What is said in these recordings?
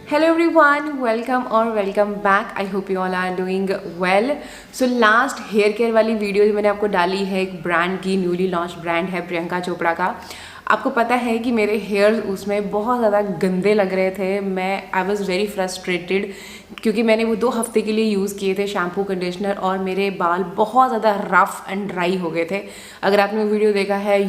Hello everyone, welcome or welcome back. I hope you all are doing well. So last hair care वाली video जो मैंने आपको डाली है एक ब्रांड की, न्यूली लॉन्च ब्रांड है प्रियंका चोपड़ा का। आपको पता है कि मेरे हेयर्स उसमें बहुत ज़्यादा गंदे लग रहे थे। आई वॉज़ वेरी फ्रस्ट्रेटेड क्योंकि मैंने वो 2 हफ्ते के लिए यूज़ किए थे शैम्पू कंडीशनर और मेरे बाल बहुत ज़्यादा रफ़ एंड ड्राई हो गए थे। अगर आपने वो वीडियो देखा है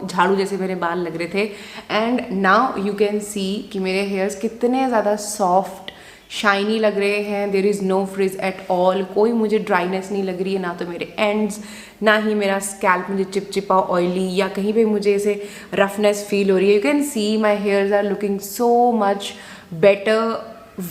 झाड़ू जैसे मेरे बाल लग रहे थे। एंड नाउ यू कैन सी कि मेरे हेयर्स कितने ज़्यादा सॉफ्ट शाइनी लग रहे हैं। There is no frizz at all, कोई मुझे ड्राइनेस नहीं लग रही है, ना तो मेरे एंड्स, ना ही मेरा स्कैल्प मुझे चिपचिपा ऑयली या कहीं पे मुझे ऐसे रफनेस फील हो रही है। You can see my hairs are looking so much better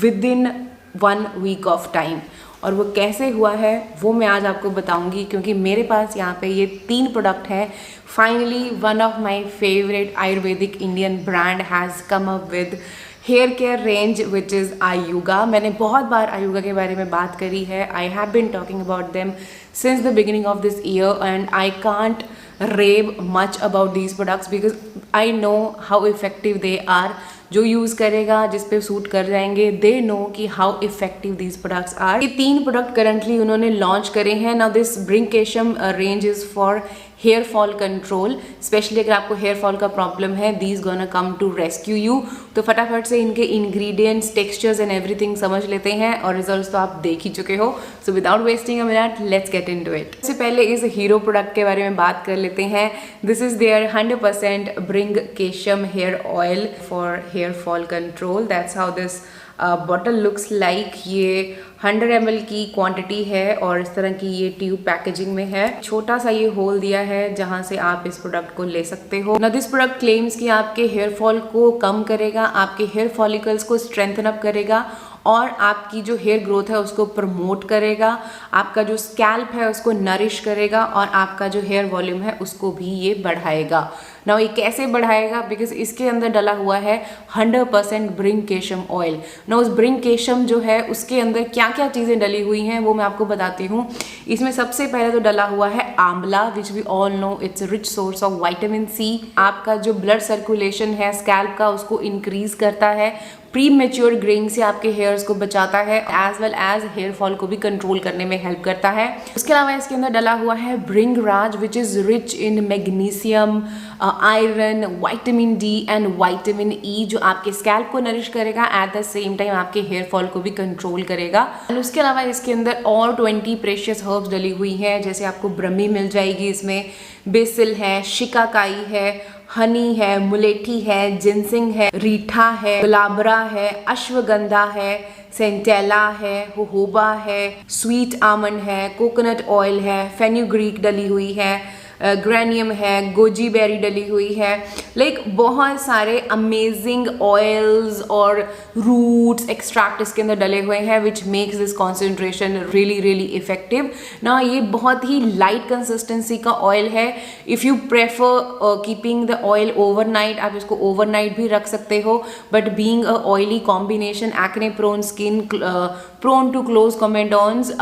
within 1 week of time. और वो कैसे हुआ है वो मैं आज आपको बताऊंगी क्योंकि मेरे पास यहाँ पे ये 3 प्रोडक्ट हैं। Finally one of my favourite Ayurvedic Indian brand has come up with hair care range which is Ayuga. मैंने बहुत बार आयुगा के बारे में बात करी है। I have been talking about them since the beginning of this year and I can't rave much about these products because I know how effective they are. जो use करेगा, जिस पे सूट कर जाएंगे, दे नो कि how effective these products are. ये 3 product currently उन्होंने launch करे हैं। Now this Bhringkesham range is for hair fall control. Specially अगर आपको हेयर फॉल का प्रॉब्लम है, these gonna come to rescue you. तो फटाफट से इनके इंग्रेडिएंट्स, टेक्सचर्स एंड एवरीथिंग समझ लेते हैं और रिजल्ट्स तो आप देख ही चुके हो। So without wasting a minute let's get into it. सबसे पहले इस हीरो प्रोडक्ट के बारे में बात कर लेते हैं। This is their 100% Bhringkesham hair oil for hair fall control. That's how this bottle looks like. ये 100 ml की क्वांटिटी है और इस तरह की ये ट्यूब पैकेजिंग में है। छोटा सा ये होल दिया है जहां से आप इस प्रोडक्ट को ले सकते हो। ना दिस प्रोडक्ट क्लेम्स कि आपके हेयर फॉल को कम करेगा, आपके हेयर फॉलिकल्स को स्ट्रेंथन अप करेगा और आपकी जो हेयर ग्रोथ है उसको प्रमोट करेगा, आपका जो स्कैल्प है उसको नरिश करेगा और आपका जो हेयर वॉल्यूम है उसको भी ये बढ़ाएगा। ना ये कैसे बढ़ाएगा? बिकॉज इसके अंदर डला हुआ है 100% ब्रिंकेशम ऑयल। ना उस ब्रिंकेशम जो है उसके अंदर क्या क्या चीज़ें डली हुई हैं वो मैं आपको बताती हूँ। इसमें सबसे पहले तो डला हुआ है आंवला, which we all know it's rich source of vitamin C. आपका जो ब्लड सर्कुलेशन है स्कैल्प का उसको इंक्रीज करता है, प्री मेच्योर ग्रेइंग से आपके हेयर्स को बचाता है, as well as hair fall को भी कंट्रोल करने में हेल्प करता है। उसके अलावा इसके अंदर डला हुआ है bhringraj which is rich in magnesium, iron, vitamin D and vitamin E, जो आपके स्कैल्प को नरिश करेगा, एट द सेम टाइम आपके हेयर फॉल को भी कंट्रोल करेगा। एंड उसके अलावा इसके अंदर और 20 प्रेशियस हर्ब्स डली हुई हैं, जैसे आपको ब्रह्मी मिल जाएगी, इसमें बेसिल है, शिकाकाई है, हनी है, मुलेठी है, जिनसिंग है, रीठा है, गुलाबरा है, अश्वगंधा है, सेंटेला है, होहोबा है, स्वीट आमंड है, कोकोनट ऑयल है, फेन्यूग्रीक डली हुई है, ग्रेनियम है, गोजी बेरी डली हुई है। लाइक बहुत सारे अमेजिंग ऑयल्स और रूट्स एक्सट्रैक्ट इसके अंदर डले हुए हैं which makes this concentration really really effective. ना ये बहुत ही लाइट कंसिस्टेंसी का ऑयल है। If you prefer keeping the oil overnight, आप इसको ओवरनाइट भी रख सकते हो, but being a oily combination, acne prone skin, prone to close comedones,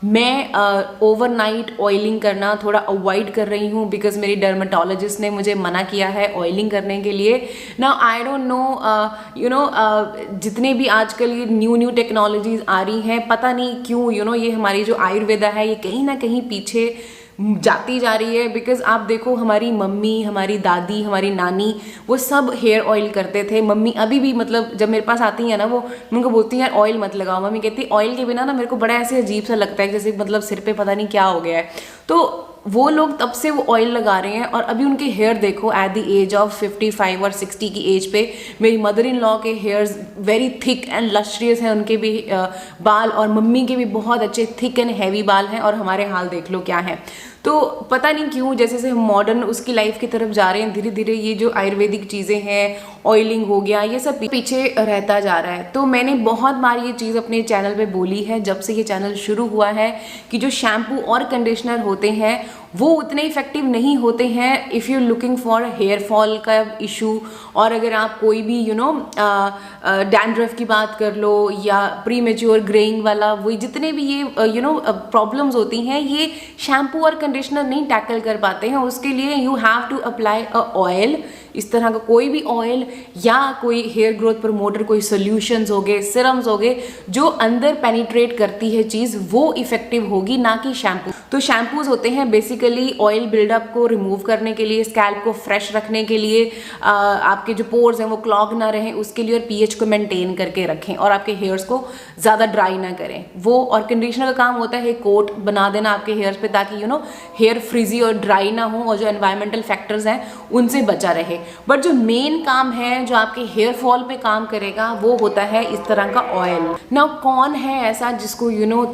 मैं ओवरनाइट ऑयलिंग करना थोड़ा अवॉइड कर रही हूँ बिकॉज मेरी डर्मेटोलॉजिस्ट ने मुझे मना किया है ऑयलिंग करने के लिए। ना आई डोंट नो जितने भी आजकल ये न्यू टेक्नोलॉजीज आ रही हैं, पता नहीं क्यों ये हमारी जो आयुर्वेदा है ये कहीं ना कहीं पीछे जाती जा रही है। बिकॉज आप देखो हमारी मम्मी, हमारी दादी, हमारी नानी, वो सब हेयर ऑयल करते थे। मम्मी अभी भी मतलब जब मेरे पास आती है ना, वो उनको बोलती हैं यार ऑयल मत लगाओ। मम्मी कहती ऑयल के बिना ना मेरे को बड़ा ऐसे अजीब सा लगता है, जैसे मतलब सिर पे पता नहीं क्या हो गया है। तो वो लोग तब से वो ऑयल लगा रहे हैं और अभी उनके हेयर देखो एट द एज ऑफ 55 और 60 की एज पे। मेरी मदर इन लॉ के हेयर्स वेरी थिक एंड लस्ट्रियस हैं, उनके भी बाल, और मम्मी के भी बहुत अच्छे थिक एंड हैवी बाल हैं, और हमारे हाल देख लो क्या है। तो पता नहीं क्यों जैसे जैसे हम मॉडर्न उसकी लाइफ की तरफ जा रहे हैं, धीरे धीरे ये जो आयुर्वेदिक चीज़ें हैं, ऑयलिंग हो गया, ये सब पीछे रहता जा रहा है। तो मैंने बहुत बार ये चीज़ अपने चैनल पे बोली है जब से ये चैनल शुरू हुआ है कि जो शैम्पू और कंडीशनर होते हैं वो उतने इफेक्टिव नहीं होते हैं if you looking for hair fall का इशू, और अगर आप कोई भी डैंड्रफ की बात कर लो या प्री मेच्योर ग्रेइंग वाला, वही जितने भी ये प्रॉब्लम्स होती हैं, ये शैम्पू और कंडीशनर नहीं टैकल कर पाते हैं। उसके लिए you have to apply a oil, इस तरह का कोई भी ऑयल या कोई हेयर ग्रोथ प्रमोटर, कोई सॉल्यूशंस हो गए, सिरम्स हो गए, जो अंदर पेनिट्रेट करती है चीज़, वो इफेक्टिव होगी, ना कि शैम्पू। तो शैम्पूज होते हैं बेसिकली ऑयल बिल्डअप को रिमूव करने के लिए, स्कैल्प को फ्रेश रखने के लिए, आपके जो पोर्स हैं वो क्लॉग ना रहें उसके लिए, और पीएच को मेंटेन करके रखें और आपके हेयर्स को ज़्यादा ड्राई ना करें वो। और कंडीशनर का काम होता है कोट बना देना आपके हेयर्स पे, ताकि हेयर फ्रीजी और ड्राई ना हो और जो एनवायरमेंटल फैक्टर्स हैं उनसे बचा रहे। बट जो मेन काम है जो आपके हेयर फॉल पे काम करेगा वो होता है इस तरह का ऑयल। नाउ कौन है ऐसा जिसको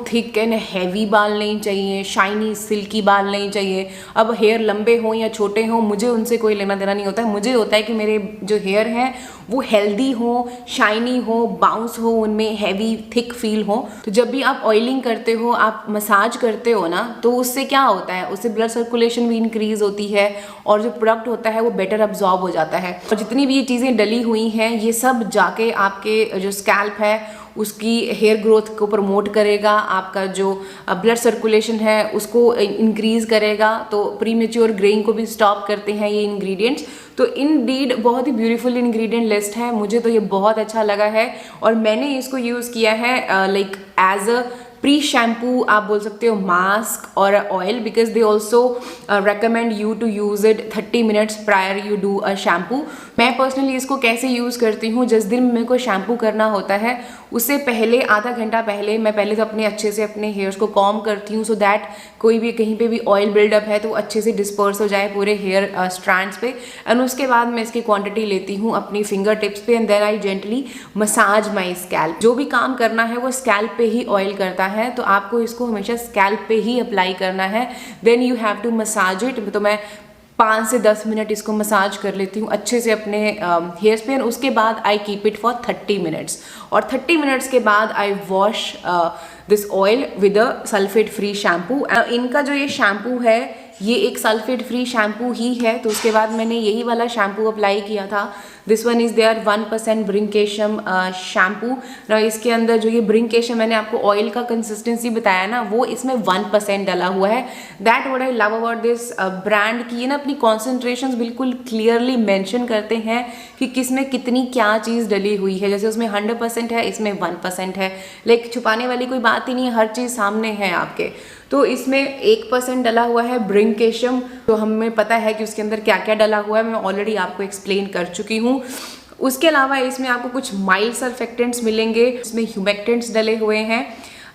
थिक एंड हैवी बाल नहीं चाहिए, शाइनी सिल्की बाल नहीं चाहिए। अब हेयर लंबे हो या छोटे हो, मुझे उनसे कोई लेना देना नहीं होता है। मुझे होता है कि मेरे जो हेयर हैं वो हेल्दी हो, शाइनी हो, बाउंस हो, उनमें हैवी थिक फील हो। तो जब भी आप ऑयलिंग करते हो, आप मसाज करते हो ना, तो उससे क्या होता है, उससे ब्लड सर्कुलेशन भी इंक्रीज होती है और जो प्रोडक्ट होता है वो बेटर अब्जॉर्ब हो जाता है। और जितनी भी ये चीज़ें डली हुई हैं ये सब जाके आपके जो स्कैल्प है उसकी हेयर ग्रोथ को प्रमोट करेगा, आपका जो ब्लड सर्कुलेशन है उसको इंक्रीज करेगा। तो प्रीमेच्योर ग्रेइंग को भी स्टॉप करते हैं ये इंग्रेडिएंट्स। तो इनडीड बहुत ही ब्यूटीफुल इंग्रेडिएंट लिस्ट है, मुझे तो ये बहुत अच्छा लगा है और मैंने इसको यूज़ किया है like as a pre shampoo, आप बोल सकते हो मास्क और oil, because they also recommend you to use it 30 minutes prior you do a shampoo. मैं पर्सनली इसको कैसे यूज़ करती हूँ, जिस दिन मेरे को शैम्पू करना होता है उससे पहले आधा घंटा पहले मैं पहले तो अच्छे से अपने हेयर्स को कॉम्ब करती हूँ, सो दैट कोई भी कहीं पे भी ऑयल बिल्डअप है तो अच्छे से डिस्पर्स हो जाए पूरे हेयर स्ट्रैंड्स पे। एंड उसके बाद मैं इसकी क्वांटिटी लेती हूँ अपनी फिंगर टिप्स पे and then I gently massage my scalp. जो भी काम करना है वो स्कैल्प पे ही ऑयल करता है, तो आपको इसको हमेशा स्कैल्प पे ही अप्लाई करना है। Then you have to massage it. तो मैं 5 से 10 मिनट इसको मसाज कर लेती हूँ अच्छे से अपने हेयर्स पे। उसके बाद I keep it for 30 minutes और 30 मिनट्स के बाद I wash this oil with a sulphate free shampoo. इनका जो ये शैम्पू है ये एक सल्फेट फ्री शैम्पू ही है। तो उसके बाद मैंने यही वाला शैम्पू अप्लाई किया था। This one is their 1% Bhringkesham shampoo. ना इसके अंदर जो ये ब्रिंकेशम मैंने आपको ऑयल का कंसिस्टेंसी बताया ना, वो इसमें 1% डला हुआ है। That what I love about this brand की ये ना अपनी कॉन्सेंट्रेशंस बिल्कुल क्लियरली मेंशन करते हैं कि किस में कितनी क्या चीज़ डली हुई है। जैसे उसमें 100% है, इसमें 1% है। लाइक छुपाने वाली कोई बात ही नहीं है, हर चीज़ सामने है आपके। तो इसमें 1% डला हुआ है ब्रिंकेशम, तो हमें पता है कि उसके अंदर क्या क्या डला हुआ है, मैं ऑलरेडी आपको एक्सप्लेन कर चुकी हूँ। उसके अलावा इसमें आपको कुछ माइल्ड सर्फेक्टेंट्स मिलेंगे, इसमें ह्यूमेक्टेंट्स डले हुए हैं।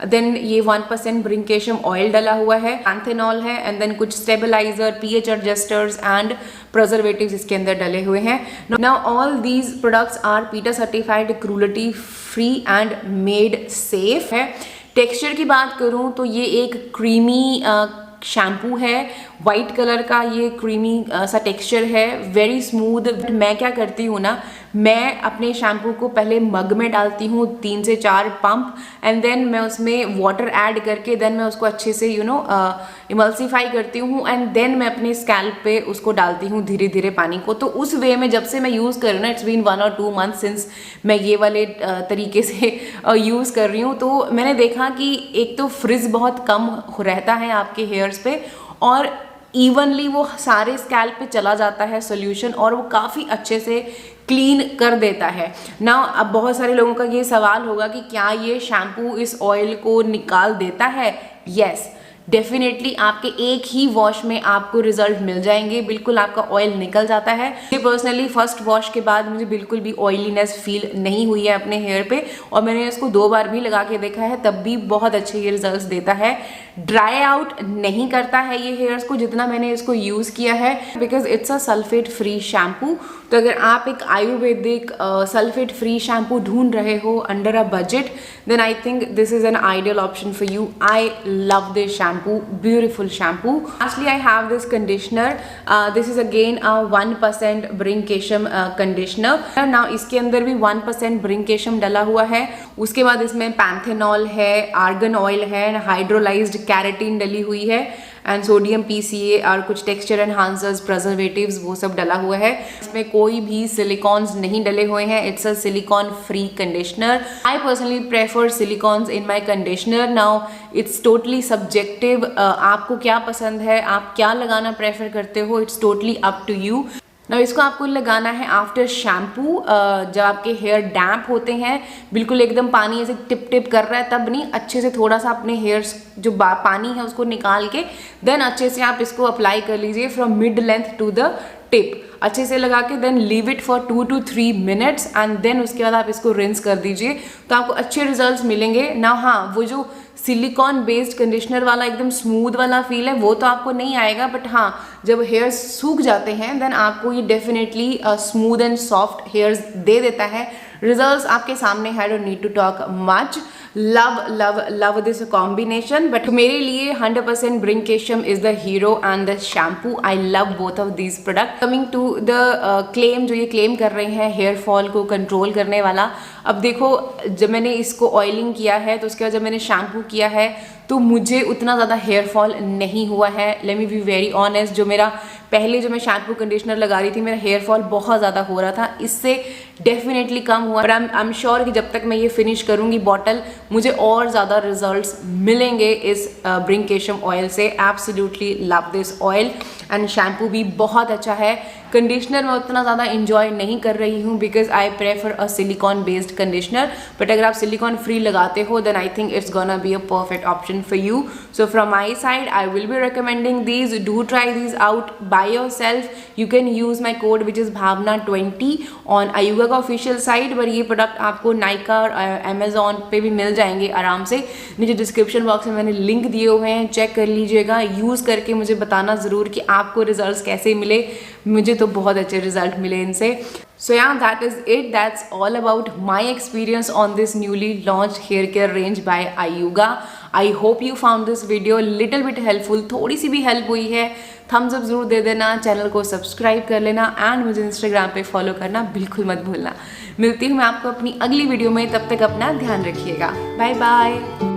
देन ये 1% ब्रिंकेशम ऑयल डला हुआ है, पैंथेनॉल है, एंड देन कुछ stabiliser, pH adjusters and preservatives इसके अंदर डले हुए हैं। Now all these products are PETA certified, cruelty free and made safe है। टेक्सचर की बात करूं तो ये एक क्रीमी शैम्पू है, वाइट कलर का ये क्रीमी सा टेक्सचर है, वेरी स्मूथ। मैं क्या करती हूँ ना, मैं अपने शैम्पू को पहले मग में डालती हूँ 3 से 4 पंप, एंड देन मैं उसमें वाटर ऐड करके देन मैं उसको अच्छे से इमल्सीफाई करती हूँ, एंड देन मैं अपने स्कैल्प पे उसको डालती हूँ धीरे धीरे पानी को। तो उस वे में जब से मैं यूज़ कर रही हूँ ना, इट्स बीन 1 और 2 मंथ सिंस मैं ये वाले तरीके से यूज़ कर रही हूँ, तो मैंने देखा कि एक तो फ्रिज बहुत कम रहता है आपके हेयर्स पे और इवनली वो सारे स्कैल्प पे चला जाता है सोल्यूशन, और वो काफ़ी अच्छे से क्लीन कर देता है ना। अब बहुत सारे लोगों का ये सवाल होगा कि क्या ये शैम्पू इस ऑयल को निकाल देता है? यस, डेफिनेटली आपके एक ही वॉश में आपको रिजल्ट मिल जाएंगे, बिल्कुल आपका ऑयल निकल जाता है। मुझे पर्सनली फर्स्ट वॉश के बाद मुझे बिल्कुल भी ऑयलीनेस फील नहीं हुई है अपने हेयर पे, और मैंने इसको 2 बार भी लगा के देखा है, तब भी बहुत अच्छे ये रिजल्ट्स देता है। ड्राई आउट नहीं करता है ये हेयर्स को जितना मैंने इसको यूज़ किया है, because it's a sulphate free shampoo. तो अगर आप एक आयुर्वेदिक सल्फेट फ्री शैम्पू ढूंढ रहे हो under a budget, then I think this is an ideal option for you. I love this shampoo, beautiful shampoo. Lastly I have this conditioner, this is again a 1% Bhringkesham conditioner. Now इसके अंदर भी 1% ब्रिंकेशम डला हुआ है। उसके बाद इसमें पैंथेनॉल है, आर्गन ऑयल है, हाइड्रोलाइज्ड कैरेटीन डली हुई है, एंड सोडियम PCA और कुछ टेक्सचर एनहांसर्स, प्रिजर्वेटिव्स वो सब डला हुआ है। इसमें कोई भी सिलिकॉन्स नहीं डले हुए हैं। It's a silicon free conditioner. I personally prefer silicones in my conditioner. Now it's totally subjective, आपको क्या पसंद है, आप क्या लगाना प्रेफर करते हो, it's totally up to you. ना इसको आपको लगाना है आफ्टर शैम्पू, जब आपके हेयर डैम्प होते हैं, बिल्कुल एकदम पानी ऐसे टिप टिप कर रहा है तब नहीं, अच्छे से थोड़ा सा अपने हेयर्स जो पानी है उसको निकाल के देन अच्छे से आप इसको अप्लाई कर लीजिए from mid length to the tip. अच्छे से लगा के then leave it for 2 to 3 minutes and then उसके बाद आप इसको रिंस कर दीजिए, तो आपको अच्छे रिजल्ट्स मिलेंगे ना। हाँ, वो जो सिलिकॉन बेस्ड कंडीशनर वाला एकदम स्मूथ वाला फील है वो तो आपको नहीं आएगा, बट हाँ जब हेयर्स सूख जाते हैं देन आपको ये definitely smooth and soft hairs दे देता है। रिजल्ट्स आपके सामने है, don't need to talk much. Love love love this combination, but मेरे लिए 100% Bhringkesham is the hero and the shampoo. I love both of these product. Coming to the claim, जो ये क्लेम कर रहे हैं हेयर फॉल को कंट्रोल करने वाला। अब देखो, जब मैंने इसको ऑयलिंग किया है तो उसके बाद जब मैंने शैम्पू किया है तो मुझे उतना ज़्यादा हेयर फॉल नहीं हुआ है। Let me be very honest, जो मेरा पहले जो मैं शैम्पू कंडीशनर लगा रही थी मेरा हेयर फॉल बहुत ज़्यादा हो रहा था, इससे डेफिनेटली कम हुआ। बट आई एम श्योर कि जब तक मैं ये फिनिश करूँगी बॉटल मुझे और ज़्यादा रिजल्ट्स मिलेंगे इस ब्रिंकेशम ऑयल से। Absolutely love this oil and shampoo भी बहुत अच्छा है। कंडीशनर मैं उतना ज़्यादा इंजॉय नहीं कर रही हूँ because I prefer a silicone based conditioner, but अगर आप सिलिकॉन फ्री लगाते हो then I think it's gonna be a perfect option for you. So from my side I will be recommending these. Do try these out by yourself. You can use my code which is भावना20 on Ayuga का official site, पर ये product आपको नाइका और Amazon पे भी मिल जाएंगे आराम से। नीचे डिस्क्रिप्शन बॉक्स में मैंने लिंक दिए हुए हैं, चेक कर लीजिएगा। यूज़ करके मुझे बताना ज़रूर कि आपको रिजल्ट्स कैसे मिले। मुझे तो बहुत अच्छे रिजल्ट मिले इनसे। So yeah, that is it. That's all about my experience on this newly launched hair care range by Ayuga. I hope you found this video little bit helpful. थोड़ी सी भी हेल्प हुई है, थम्स अप जरूर दे देना, channel को subscribe कर लेना and मुझे इंस्टाग्राम पे फॉलो करना बिल्कुल मत भूलना। मिलती हूँ मैं आपको अपनी अगली वीडियो में, तब तक अपना ध्यान रखिएगा। Bye bye.